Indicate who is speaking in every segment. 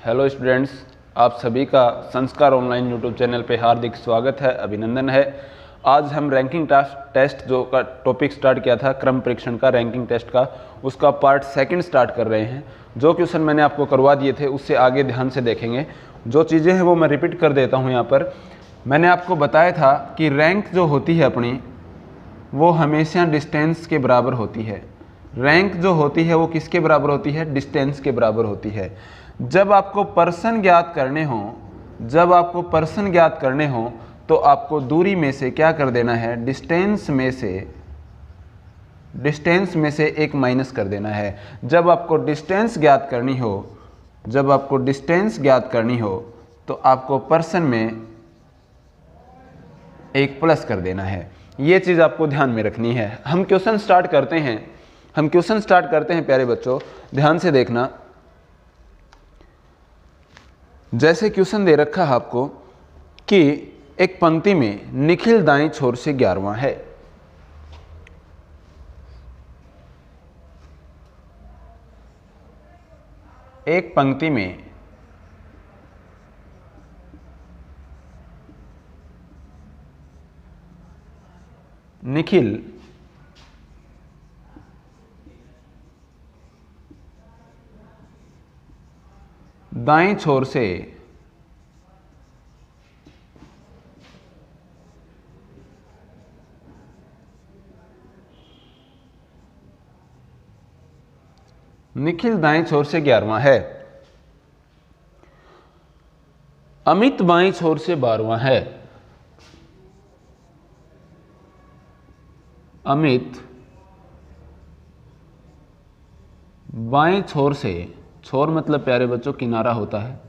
Speaker 1: Hello students, आप सभी का संस्कार ऑनलाइन यूट्यूब चैनल पे हार्दिक स्वागत है, अभिनंदन है। आज हम रैंकिंग टेस्ट जो का टॉपिक स्टार्ट किया था, क्रम परीक्षण का रैंकिंग टेस्ट का, उसका पार्ट सेकंड स्टार्ट कर रहे हैं। जो क्वेश्चन मैंने आपको करवा दिए थे उससे आगे ध्यान से देखेंगे। जो चीज़ें हैं वो मैं रिपीट कर देता हूँ। यहाँ पर मैंने आपको बताया था कि रैंक जो होती है अपनी, वो हमेशा डिस्टेंस के बराबर होती है। रैंक जो होती है वो किसके बराबर होती है? डिस्टेंस के बराबर होती है। जब आपको पर्सन ज्ञात करने हो तो आपको दूरी में से क्या कर देना है? डिस्टेंस में से एक माइनस कर देना है। जब आपको डिस्टेंस ज्ञात करनी हो तो आपको पर्सन में एक प्लस कर देना है। ये चीज़ आपको ध्यान में रखनी है। हम क्वेश्चन स्टार्ट करते हैं प्यारे बच्चों, ध्यान से देखना। जैसे क्वेश्चन दे रखा है आपको कि एक पंक्ति में निखिल दाईं छोर से 11वां है। एक पंक्ति में निखिल दाईं छोर से 11वां है। अमित बाईं छोर से 12वां है। अमित बाईं छोर से, छोर मतलब प्यारे बच्चों किनारा होता है,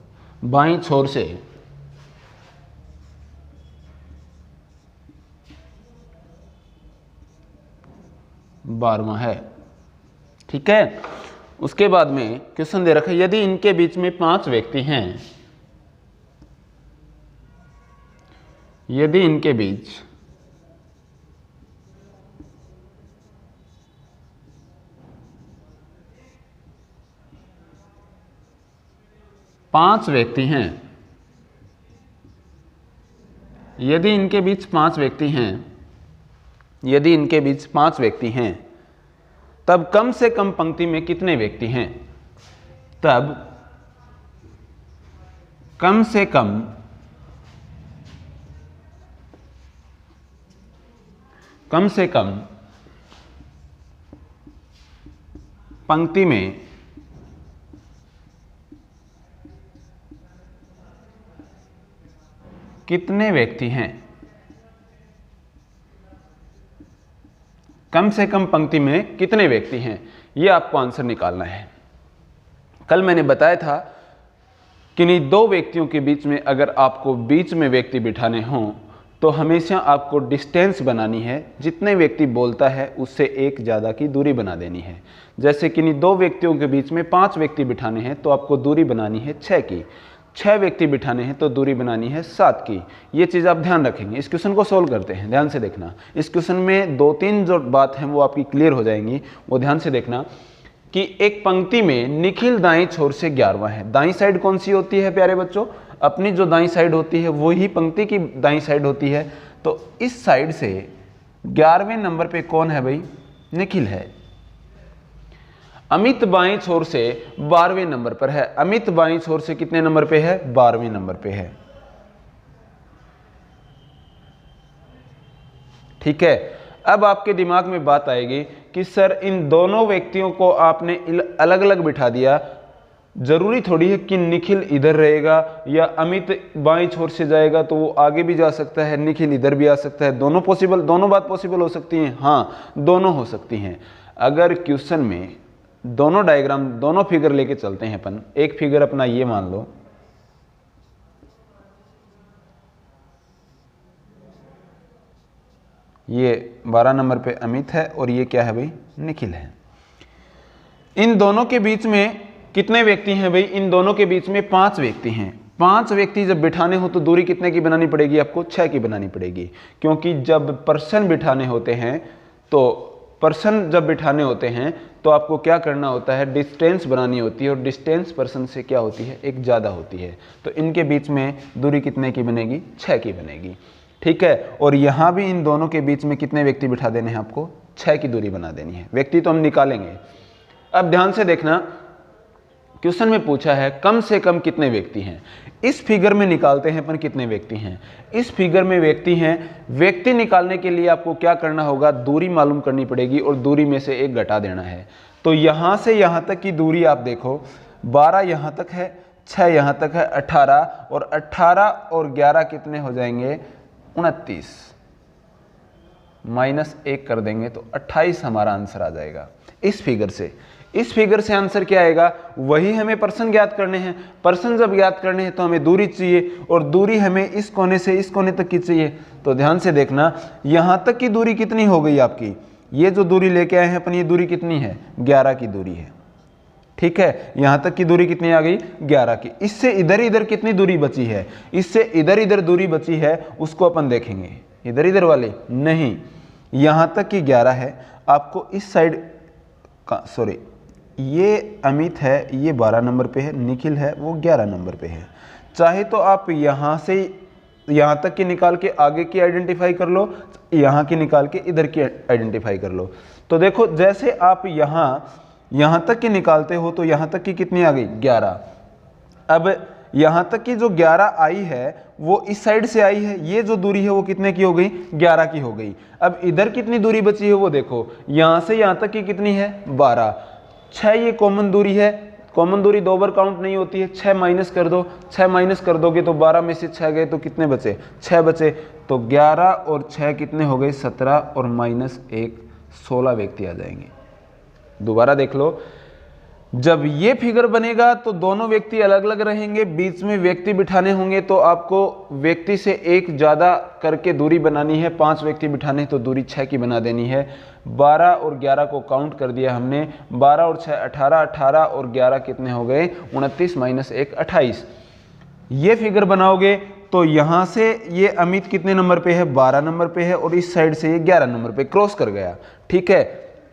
Speaker 1: बाईं छोर से 12वां है। ठीक है। उसके बाद में क्वेश्चन दे रखा है, यदि इनके बीच में 5 व्यक्ति हैं, यदि इनके बीच 5 व्यक्ति हैं, यदि इनके बीच 5 व्यक्ति हैं, तब कम से कम पंक्ति में कितने व्यक्ति हैं? तब कम से कम पंक्ति में कितने व्यक्ति हैं? कम से कम पंक्ति में कितने व्यक्ति हैं, यह आपको आंसर निकालना है। कल मैंने बताया था कि नहीं, 2 व्यक्तियों के बीच में अगर आपको बीच में व्यक्ति बिठाने हों तो हमेशा आपको डिस्टेंस बनानी है। जितने व्यक्ति बोलता है उससे एक ज़्यादा की दूरी बना देनी है। जैसे कि नहीं, 2 व्यक्तियों के बीच में 5 व्यक्ति बिठाने हैं तो आपको दूरी बनानी है 6 की। 6 व्यक्ति बिठाने हैं तो दूरी बनानी है 7 की। ये चीज़ आप ध्यान रखेंगे। इस क्वेश्चन को सोल्व करते हैं, ध्यान से देखना। इस क्वेश्चन में 2-3 जो बात हैं वो आपकी क्लियर हो जाएंगी, वो ध्यान से देखना। कि एक पंक्ति में निखिल दाईं छोर से 11वां है। दाईं साइड कौन सी होती है प्यारे बच्चों? अपनी जो दाईं साइड होती है वही पंक्ति की दाईं साइड होती है। तो इस साइड से 11वें नंबर पे कौन है भाई? निखिल है। अमित बाईं छोर से 12वें नंबर पर है। अमित बाईं छोर से कितने नंबर पे है? 12वें नंबर पे है। ठीक है। अब आपके दिमाग में बात आएगी कि सर इन दोनों व्यक्तियों को आपने अलग अलग बिठा दिया, जरूरी थोड़ी है कि निखिल इधर रहेगा या अमित बाईं छोर से जाएगा तो वो आगे भी जा सकता है, निखिल इधर भी आ सकता है। दोनों बात पॉसिबल हो सकती हैं। हाँ, दोनों हो सकती हैं। अगर क्वेश्चन में दोनों डायग्राम, दोनों फिगर लेके चलते हैं अपन। एक फिगर अपना ये मान लो, ये 12 नंबर पे अमित है और ये क्या है भाई? निखिल है। इन दोनों के बीच में कितने व्यक्ति हैं भाई? इन दोनों के बीच में 5 व्यक्ति हैं। 5 व्यक्ति जब बिठाने हो तो दूरी कितने की बनानी पड़ेगी? आपको 6 की बनानी पड़ेगी, क्योंकि जब पर्सन बिठाने होते हैं तो पर्सन जब बिठाने होते हैं तो आपको क्या करना होता है, डिस्टेंस बनानी होती है, और डिस्टेंस पर्सन से क्या होती है, एक ज़्यादा होती है। तो इनके बीच में दूरी कितने की बनेगी, 6 की बनेगी। ठीक है, और यहाँ भी इन दोनों के बीच में कितने व्यक्ति बिठा देने हैं, आपको 6 की दूरी बना देनी है। व्यक्ति तो हम निकालेंगे। अब ध्यान से देखना, क्वेश्चन में पूछा है कम से कम कितने व्यक्ति हैं। इस फिगर में निकालते हैं अपन कितने व्यक्ति हैं। इस फिगर में व्यक्ति हैं। व्यक्ति निकालने के लिए आपको क्या करना होगा, दूरी मालूम करनी पड़ेगी और दूरी में से 1 घटा देना है। तो यहाँ से यहाँ तक की दूरी आप देखो, 12 यहाँ तक है, 6 यहाँ तक है, 18, और 18 और 11 कितने हो जाएंगे, 29, -1 कर देंगे तो 28 हमारा आंसर आ जाएगा इस फिगर से। इस फिगर से आंसर क्या आएगा, वही हमें पर्सन ज्ञात करने हैं। पर्सन जब ज्ञात करने हैं तो हमें दूरी चाहिए, और दूरी हमें इस कोने से इस कोने तक की चाहिए। तो ध्यान से देखना, यहाँ तक की दूरी कितनी हो गई आपकी, ये जो दूरी लेके आए हैं अपन, ये दूरी कितनी है, 11 की दूरी है। ठीक है, यहाँ तक की दूरी कितनी आ गई, 11 की। इससे इधर इधर कितनी दूरी बची है, इससे इधर इधर दूरी बची है, उसको अपन देखेंगे। इधर इधर वाली नहीं, यहाँ तक की 11 है। आपको इस साइड का, सॉरी, ये अमित है, ये 12 नंबर पे है, निखिल है वो 11 नंबर पे है। चाहे तो आप यहाँ से यहाँ तक की निकाल के आगे की आइडेंटिफाई कर लो, यहाँ की निकाल के इधर की आइडेंटिफाई कर लो। तो देखो, जैसे आप यहाँ तक की निकालते हो तो यहाँ तक की कितनी आ गई, 11। अब यहाँ तक की जो 11 आई है वो इस साइड से आई है, ये जो दूरी है वो कितने की हो गई, 11 की हो गई। अब इधर कितनी दूरी बची है वो देखो, यहाँ से यहाँ तक की कितनी है, 12। 6 ये कॉमन दूरी है, कॉमन दूरी 2 बार काउंट नहीं होती है। 6 माइनस कर दो, 6 माइनस कर दोगे तो 12 में से 6 गए तो कितने बचे, 6 बचे। तो 11 और 6 कितने हो गए, 17, और -1 16 व्यक्ति आ जाएंगे। दोबारा देख लो, जब ये फिगर बनेगा तो दोनों व्यक्ति अलग अलग रहेंगे, बीच में व्यक्ति बिठाने होंगे तो आपको व्यक्ति से 1 ज़्यादा करके दूरी बनानी है। 5 व्यक्ति बिठाने तो दूरी 6 की बना देनी है। 12 और 11 को काउंट कर दिया हमने, 12 और 6 18, 18 और 11 कितने हो गए, 29 -1 28। ये फिगर बनाओगे तो यहाँ से ये अमित कितने नंबर पे है, 12 नंबर पे है, और इस साइड से ये 11 नंबर पे क्रॉस कर गया। ठीक है,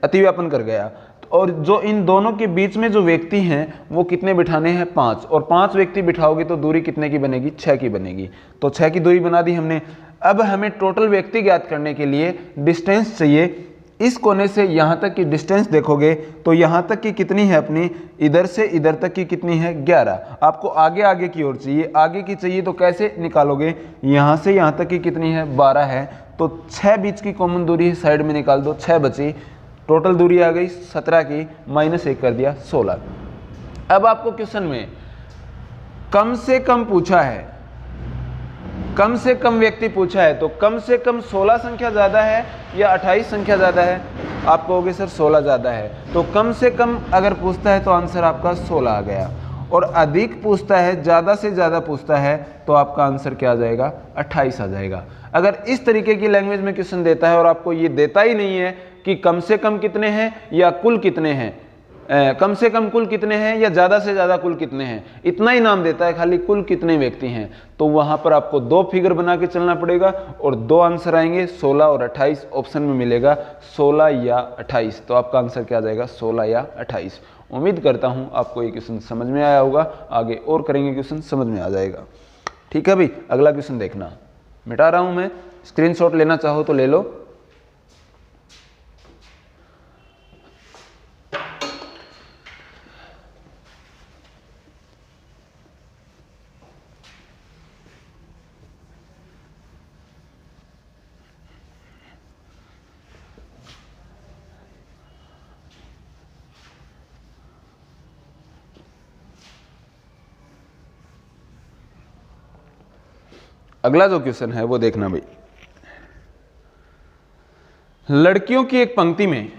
Speaker 1: अतिव्यापन कर गया। और जो इन दोनों के बीच में जो व्यक्ति हैं वो कितने बिठाने हैं, 5, और 5 व्यक्ति बिठाओगे तो दूरी कितने की बनेगी, 6 की बनेगी। तो 6 की दूरी बना दी हमने। अब हमें टोटल व्यक्ति ज्ञात करने के लिए डिस्टेंस चाहिए। इस कोने से यहाँ तक की डिस्टेंस देखोगे तो यहाँ तक की कितनी है अपनी, इधर से इधर तक की कितनी है, 11। आपको आगे आगे की ओर चाहिए, आगे की चाहिए तो कैसे निकालोगे, यहाँ से यहाँ तक की कितनी है, 12 है। तो 6 बीच की कॉमन दूरी है, साइड में निकाल दो, 6 बची। टोटल दूरी आ गई 17 की, -1 कर दिया 16। अब आपको क्वेश्चन में कम से कम पूछा है, कम से कम व्यक्ति पूछा है, तो कम से कम 16 संख्या ज़्यादा है या 28 संख्या ज़्यादा है। आप कहोगे सर 16 ज़्यादा है, तो कम से कम अगर पूछता है तो आंसर आपका 16 आ गया। और अधिक पूछता है, ज़्यादा से ज़्यादा पूछता है, तो आपका आंसर क्या आ जाएगा, 28 आ जाएगा। अगर इस तरीके की लैंग्वेज में क्वेश्चन देता है और आपको ये देता ही नहीं है कि कम से कम कितने हैं या कुल कितने हैं, कम से कम कुल कितने हैं या ज़्यादा से ज़्यादा कुल कितने हैं, इतना ही नाम देता है खाली, कुल कितने व्यक्ति हैं, तो वहाँ पर आपको 2 फिगर बना के चलना पड़ेगा और 2 आंसर आएंगे, 16 और 28। ऑप्शन में मिलेगा 16 या 28, तो आपका आंसर क्या आ जाएगा, 16 या 28। उम्मीद करता हूँ आपको ये क्वेश्चन समझ में आया होगा। आगे और करेंगे क्वेश्चन, समझ में आ जाएगा। ठीक है भाई, अगला क्वेश्चन देखना, मिटा रहा हूँ मैं, स्क्रीनशॉट लेना चाहो तो ले लो। अगला जो क्वेश्चन है वो देखना भाई। लड़कियों की एक पंक्ति में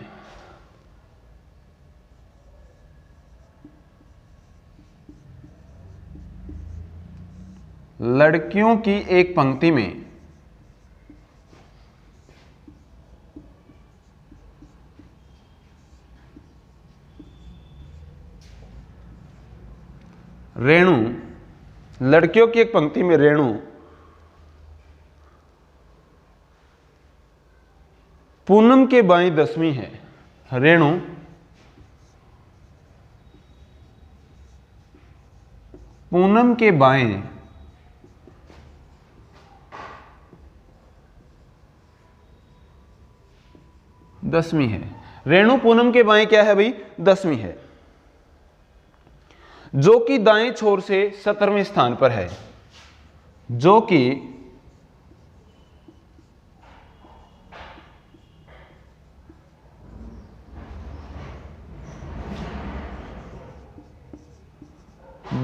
Speaker 1: लड़कियों की एक पंक्ति में रेणु, लड़कियों की एक पंक्ति में रेणु पूनम के बाएं 10वीं है, रेणु पूनम के बाएं 10वीं है। रेणु पूनम के बाएं क्या है भाई? 10वीं है, जो कि दाएं छोर से 17वें स्थान पर है, जो कि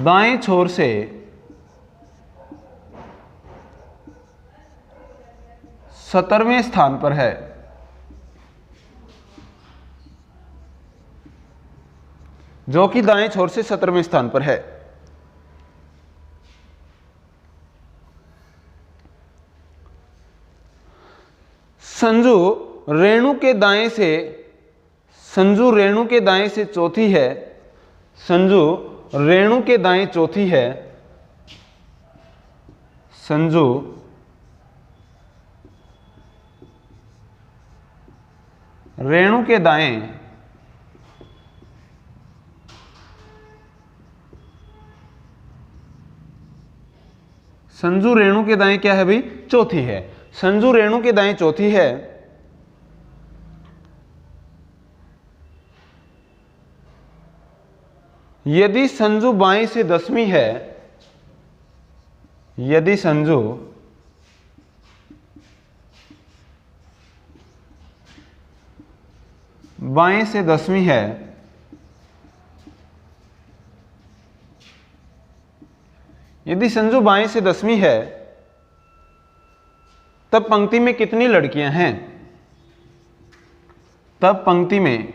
Speaker 1: दाएं छोर से 17वें स्थान पर है, जो कि दाएं छोर से 17वें स्थान पर है। संजू रेणु के दाएं से चौथी है, संजू रेणु के दाएं चौथी है, संजू रेणु के दाएं संजू रेणु के दाएं क्या है भाई? चौथी है। संजू रेणु के दाएं चौथी है, यदि संजू बाएं से 10वीं है, यदि संजू बाएं से 10वीं है, यदि संजू बाएं से 10वीं है, तब पंक्ति में कितनी लड़कियां हैं? तब पंक्ति में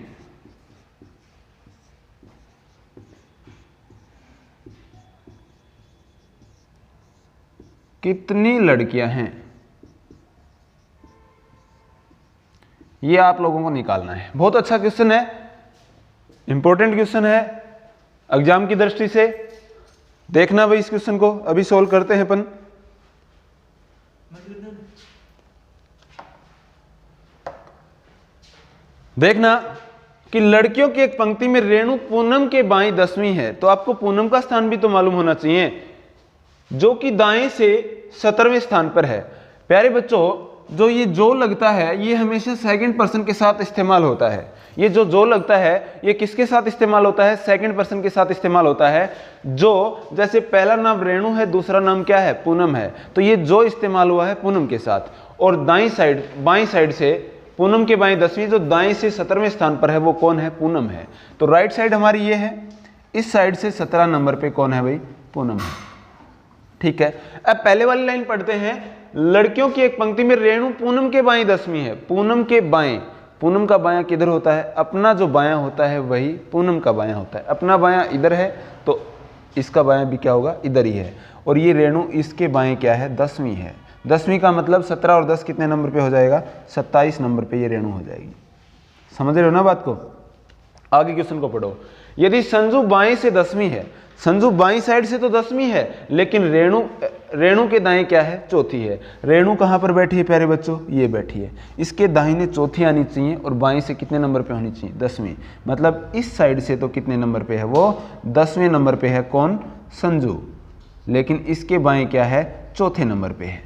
Speaker 1: कितनी लड़कियां हैं? ये आप लोगों को निकालना है। बहुत अच्छा क्वेश्चन है, इंपॉर्टेंट क्वेश्चन है एग्जाम की दृष्टि से। देखना भाई इस क्वेश्चन को, अभी सोल्व करते हैं अपन। देखना कि लड़कियों की एक पंक्ति में रेणु पूनम के बाएं 10वीं है, तो आपको पूनम का स्थान भी तो मालूम होना चाहिए, जो कि दाएं से 17वें स्थान पर है। प्यारे बच्चों, जो ये जो लगता है ये हमेशा सेकंड पर्सन के साथ इस्तेमाल होता है। ये जो लगता है ये किसके साथ इस्तेमाल होता है? सेकंड पर्सन के साथ इस्तेमाल होता है। जो जैसे पहला नाम रेणु है, दूसरा नाम क्या है? पूनम है, तो ये जो इस्तेमाल हुआ है पूनम के साथ। और बाई साइड से पूनम के बाएं 10वीं, जो दाएं से 17वें स्थान पर है, वो कौन है? पूनम है। तो राइट साइड हमारी ये है, इस साइड से 17 नंबर पे कौन है भाई? पूनम है। ठीक है, अब पहले वाली लाइन पढ़ते हैं। लड़कियों की एक पंक्ति में रेणु पूनम के बाएं 10वीं है। पूनम के बाएं, पूनम का बायां किधर होता है? अपना जो बायां होता है वही पूनम का बायां होता है। अपना बायां इधर है तो इसका बायां भी क्या होगा? इधर ही है। और ये रेणु इसके बाएं क्या है? 10वीं है। 10वीं का मतलब 17 और 10 कितने नंबर पे हो जाएगा? 27 नंबर पे ये रेणु हो जाएगी। समझ रहे हो ना बात को? आगे क्वेश्चन को पढ़ो। यदि संजू बाएं से 10वीं है, संजू बाईं साइड से तो 10वीं है, लेकिन रेणु के दाएं क्या है? चौथी है। रेणु कहां पर बैठी है प्यारे बच्चों? ये बैठी है। इसके दाहिने चौथी आनी चाहिए और बाईं से कितने नंबर पे होनी चाहिए? 10वीं। मतलब इस साइड से तो कितने नंबर पे है? वो 10वें नंबर पे है। कौन? संजू। लेकिन इसके बाएं क्या है? चौथे नंबर पे है।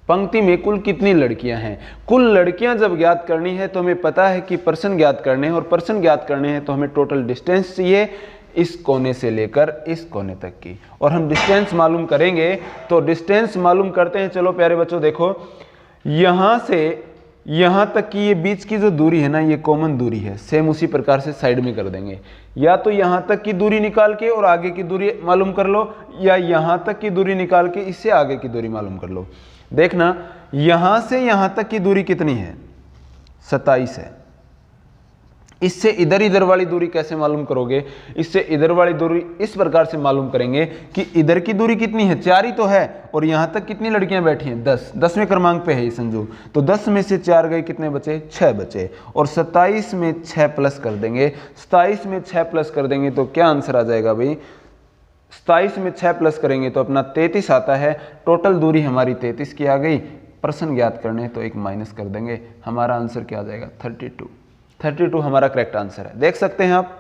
Speaker 1: पंक्ति में कुल कितनी लड़कियां हैं? कुल लड़कियां जब ज्ञात करनी है तो हमें पता है कि पर्सन ज्ञात करने हैं, और पर्सन ज्ञात करने हैं तो हमें टोटल डिस्टेंस चाहिए इस कोने से लेकर इस कोने तक की। और हम डिस्टेंस मालूम करेंगे, तो डिस्टेंस मालूम करते हैं। चलो प्यारे बच्चों देखो, यहां से यहां तक की ये बीच की जो दूरी है ना, ये कॉमन दूरी है। सेम उसी प्रकार से साइड में कर देंगे। या तो यहां तक की दूरी निकाल के और आगे की दूरी मालूम कर लो, या यहां तक की दूरी निकाल के इससे आगे की दूरी मालूम कर लो। देखना, यहां से यहां तक की दूरी कितनी है? 27 है। इससे इधर वाली दूरी कैसे मालूम करोगे? इससे इधर वाली दूरी इस प्रकार से मालूम करेंगे कि इधर की दूरी कितनी है? 4 ही तो है। और यहां तक कितनी लड़कियां बैठी हैं? 10। 10वें क्रमांक पे है ये संजू। तो 10 में से 4 गए, कितने बचे? 6 बचे। और 27 में 6 प्लस कर देंगे। 27 में 6 प्लस कर देंगे तो क्या आंसर आ जाएगा भाई? 27 में 6 प्लस करेंगे तो अपना 33 आता है। टोटल दूरी हमारी 33 की आ गई। प्रश्न ज्ञात करने हैं तो एक माइनस कर देंगे, हमारा आंसर क्या आ जाएगा 32। 32 हमारा करेक्ट आंसर है। देख सकते हैं आप,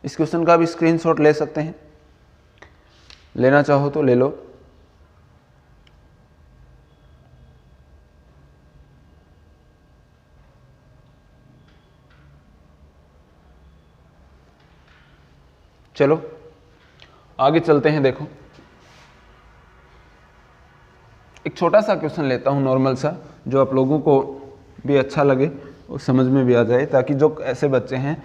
Speaker 1: इस क्वेश्चन का भी स्क्रीनशॉट ले सकते हैं, लेना चाहो तो ले लो। चलो आगे चलते हैं। देखो एक छोटा सा क्वेश्चन लेता हूं नॉर्मल सा, जो आप लोगों को भी अच्छा लगे और समझ में भी आ जाए, ताकि जो ऐसे बच्चे हैं,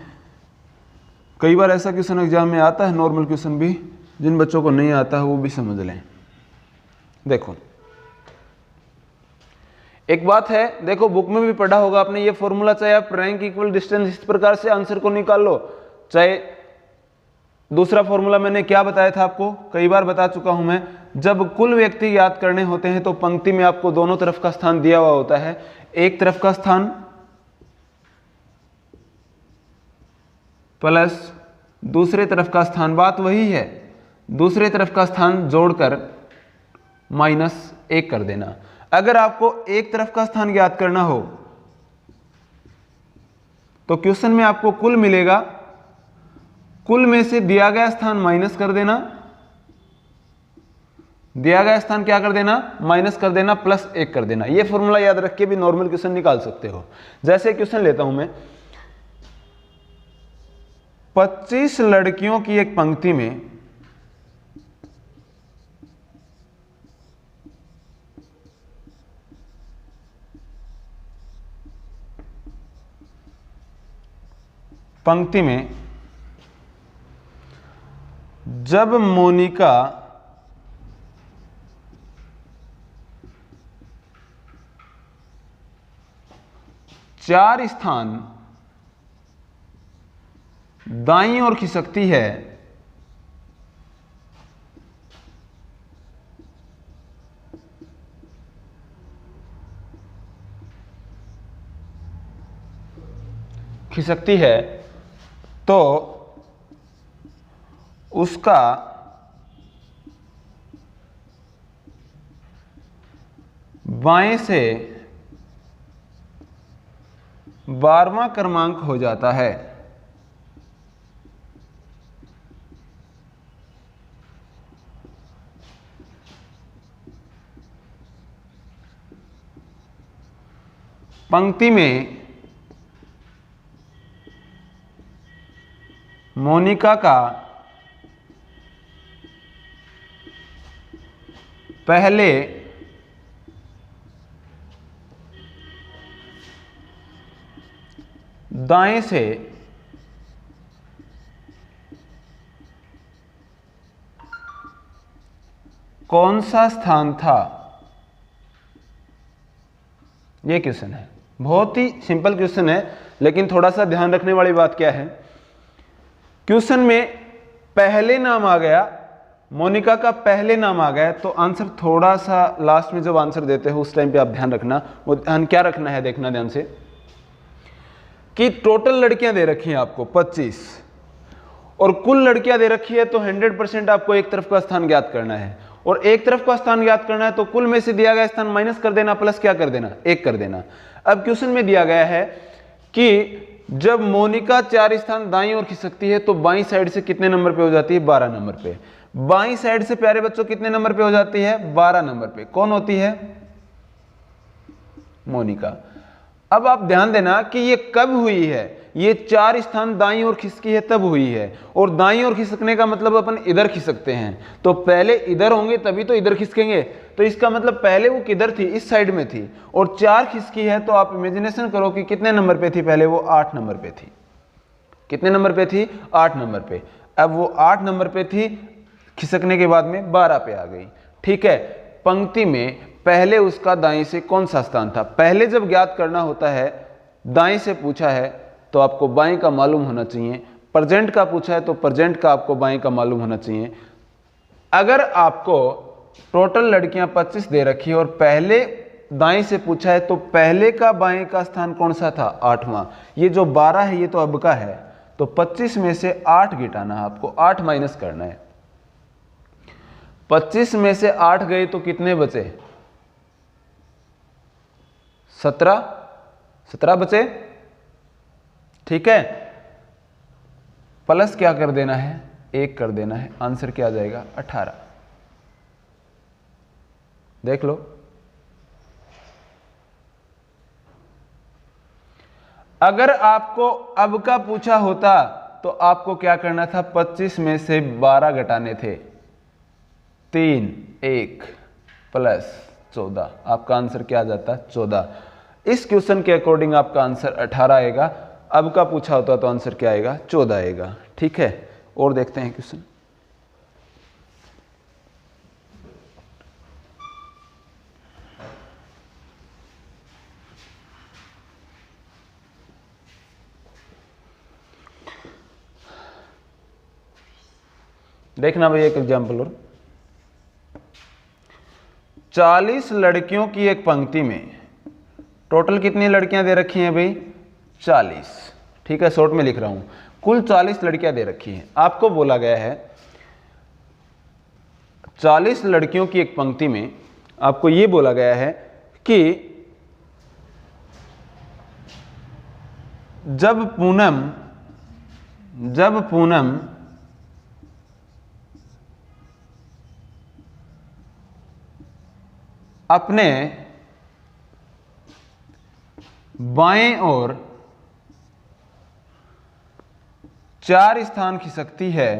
Speaker 1: कई बार ऐसा क्वेश्चन एग्जाम में आता है नॉर्मल क्वेश्चन भी, जिन बच्चों को नहीं आता है वो भी समझ लें। देखो एक बात है, देखो बुक में भी पढ़ा होगा आपने ये फॉर्मूला, चाहे आप रैंक इक्वल डिस्टेंस इस प्रकार से आंसर को निकाल लो, चाहे दूसरा फॉर्मूला मैंने क्या बताया था आपको, कई बार बता चुका हूं मैं, जब कुल व्यक्ति याद करने होते हैं तो पंक्ति में आपको दोनों तरफ का स्थान दिया हुआ होता है, एक तरफ का स्थान प्लस दूसरे तरफ का स्थान, बात वही है, दूसरे तरफ का स्थान जोड़कर -1 कर देना। अगर आपको एक तरफ का स्थान ज्ञात करना हो तो क्वेश्चन में आपको कुल मिलेगा, कुल में से दिया गया स्थान माइनस कर देना, दिया गया स्थान क्या कर देना, माइनस कर देना, +1 कर देना। यह फॉर्मूला याद रख के भी नॉर्मल क्वेश्चन निकाल सकते हो। जैसे क्वेश्चन लेता हूं मैं, 25 लड़कियों की एक पंक्ति में जब मोनिका चार स्थान दाईं ओर खिसकती है तो उसका बाएं से 12वां क्रमांक हो जाता है। पंक्ति में मोनिका का पहले दाएं से कौन सा स्थान था, यह क्वेश्चन है। बहुत ही सिंपल क्वेश्चन है, लेकिन थोड़ा सा ध्यान रखने वाली बात क्या है, क्वेश्चन में पहले नाम आ गया, मोनिका का पहले नाम आ गया, तो आंसर थोड़ा सा लास्ट में जब आंसर देते हो उस टाइम पे आप ध्यान रखना। वो ध्यान क्या रखना है, देखना ध्यान से, कि टोटल लड़कियां दे रखी हैं आपको 25 और कुल लड़कियां दे रखी है, तो 100% आपको एक तरफ का स्थान ज्ञात करना है, और एक तरफ का स्थान ज्ञात करना है तो कुल में से दिया गया स्थान माइनस कर देना, प्लस क्या कर देना, 1 कर देना। अब क्वेश्चन में दिया गया है कि जब मोनिका 4 स्थान दाईं ओर खिसकती है तो बाईं साइड से कितने नंबर पे हो जाती है, 12 नंबर पे। बाईं साइड से प्यारे बच्चों कितने नंबर पे हो जाती है, 12 नंबर पे। कौन होती है, मोनिका। अब आप ध्यान देना कि ये कब हुई है, ये 4 स्थान दाईं ओर खिसकी है तब हुई है, और दाईं ओर खिसकने का मतलब अपन इधर खिसकते हैं, तो पहले इधर होंगे तभी तो इधर खिसकेंगे, तो इसका मतलब पहले वो किधर थी, इस साइड में थी, और 4 खिसकी है, तो आप इमेजिनेशन करो कि कितने नंबर पे थी, पहले वो 8 नंबर पे थी। कितने नंबर पे थी, 8 नंबर पे। अब वो 8 नंबर पे थी, खिसकने के बाद में 12 पे आ गई। ठीक है, पंक्ति में पहले उसका दाईं से कौन सा स्थान था, पहले जब ज्ञात करना होता है, दाईं से पूछा है तो आपको बाएं का मालूम होना चाहिए, प्रेजेंट का पूछा है तो प्रेजेंट का आपको बाएं का मालूम होना चाहिए। अगर आपको टोटल लड़कियां 25 दे रखी है और पहले दाएं से पूछा है तो पहले का बाएं का स्थान कौन सा था, 8वां। ये जो 12 है ये तो अब का है, तो 25 में से 8 घटाना है आपको, 8 माइनस करना है। 25 में से 8 गए तो कितने बचे, 17 बचे, ठीक है। प्लस क्या कर देना है, 1 कर देना है, आंसर क्या आ जाएगा 18। देख लो। अगर आपको अब का पूछा होता तो आपको क्या करना था, 25 में से 12 घटाने थे, 3 1 प्लस 14, आपका आंसर क्या आ जाता, 14। इस क्वेश्चन के अकॉर्डिंग आपका आंसर 18 आएगा। अब का पूछा होता तो आंसर क्या आएगा, 14 आएगा, ठीक है। और देखते हैं क्वेश्चन। देखना भाई एक एग्जाम्पल और, 40 लड़कियों की एक पंक्ति में टोटल कितनी लड़कियां दे रखी हैं भाई, 40, ठीक है। शॉर्ट में लिख रहा हूं, कुल 40 लड़कियां दे रखी हैं। आपको बोला गया है 40 लड़कियों की एक पंक्ति में आपको यह बोला गया है कि जब पूनम अपने बाएं ओर 4 स्थान खिसकती है,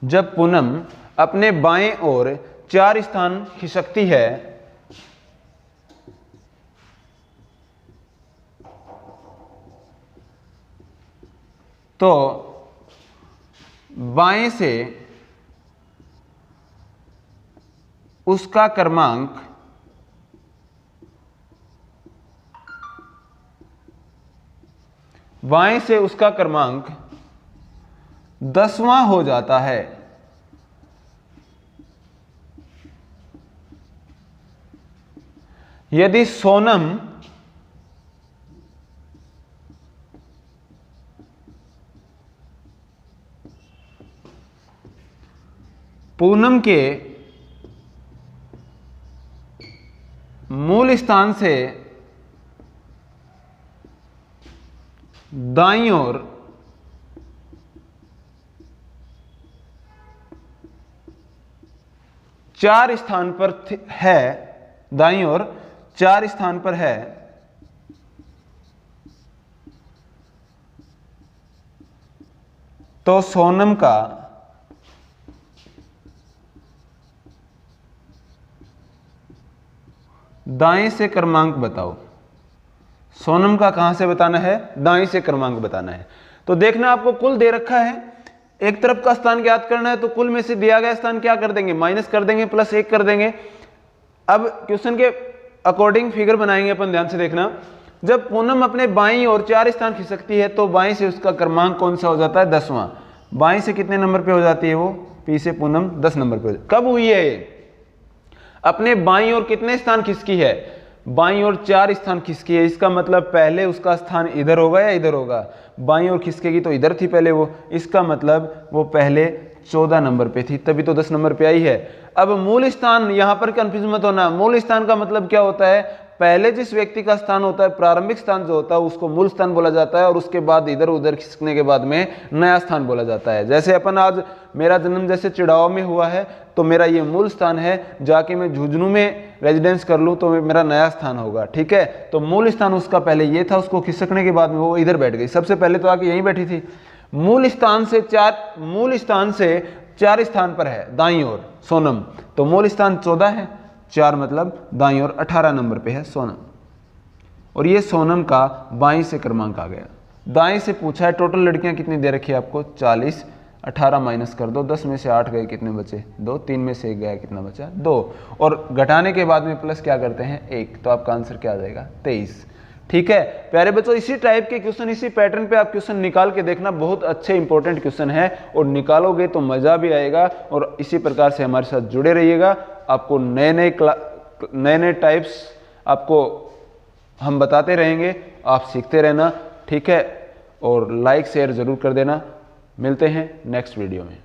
Speaker 1: जब पूनम अपने बाएं ओर 4 स्थान खिसकती है तो बाएं से उसका क्रमांक बाएं से उसका क्रमांक 10वां हो जाता है। यदि सोनम पूनम के मूल स्थान से दाईं ओर चार स्थान पर है, दाईं ओर 4 स्थान पर है, तो सोनम का दाएं से क्रमांक बताओ। सोनम का कहां से बताना है, दाएं से क्रमांक बताना है। तो देखना आपको कुल दे रखा है, एक तरफ का स्थान ज्ञात करना है, तो कुल में से दिया गया स्थान क्या कर देंगे, माइनस कर देंगे, प्लस 1 कर देंगे। अब क्वेश्चन के अकॉर्डिंग फिगर बनाएंगे अपन, ध्यान से देखना। जब पूनम अपने बाईं और 4 स्थान खिसकती है तो बाईं से उसका क्रमांक कौन सा हो जाता है, 10वां। बाईं से कितने नंबर पे हो जाती है वो, पी से पूनम 10 नंबर पे। कब हुई है ये, अपने बाईं ओर कितने स्थान खिसकी है, बाईं ओर 4 स्थान खिसकी है। इसका मतलब पहले उसका स्थान इधर होगा या इधर होगा, बाईं ओर खिसकेगी तो इधर थी पहले वो, इसका मतलब वो पहले 14 नंबर पे थी, तभी तो 10 नंबर पे आई है। अब मूल स्थान, यहां पर कंफ्यूज मत होना, मूल स्थान का मतलब क्या होता है, पहले जिस व्यक्ति का स्थान होता है, प्रारंभिक स्थान जो होता है उसको मूल स्थान बोला जाता है, और उसके बाद इधर उधर खिसकने के बाद में नया स्थान बोला जाता है। जैसे अपन आज, मेरा जन्म जैसे चिड़ाव में हुआ है तो मेरा ये मूल स्थान है, जाके मैं झुंझुनू में रेजिडेंस कर लूँ तो मेरा नया स्थान होगा, ठीक है। तो मूल स्थान उसका पहले ये था, उसको खिसकने के बाद में वो इधर बैठ गई, सबसे पहले तो आके यहीं बैठी थी। मूल स्थान से 4 स्थान पर है दाईं ओर सोनम, तो मूल स्थान 14 है, 4 मतलब दाईं ओर 18 नंबर पे है सोनम, और ये सोनम का बाईं से क्रमांक आ गया। दाएं से पूछा है टोटल लड़कियां कितनी दे रखी है आपको, 40, 18 माइनस कर दो, 10 में से 8 गए, कितने बचे 2, 3 में से 1 गया, कितना बचा 2, और घटाने के बाद में प्लस क्या करते हैं 1, तो आपका आंसर क्या आ जाएगा 23, ठीक है। प्यारे बच्चों, इसी टाइप के क्वेश्चन, इसी पैटर्न पे आप क्वेश्चन निकाल के देखना, बहुत अच्छे इंपॉर्टेंट क्वेश्चन है, और निकालोगे तो मजा भी आएगा। और इसी प्रकार से हमारे साथ जुड़े रहिएगा, आपको नए नए टाइप्स आपको हम बताते रहेंगे, आप सीखते रहना, ठीक है। और लाइक शेयर जरूर कर देना। मिलते हैं नेक्स्ट वीडियो में।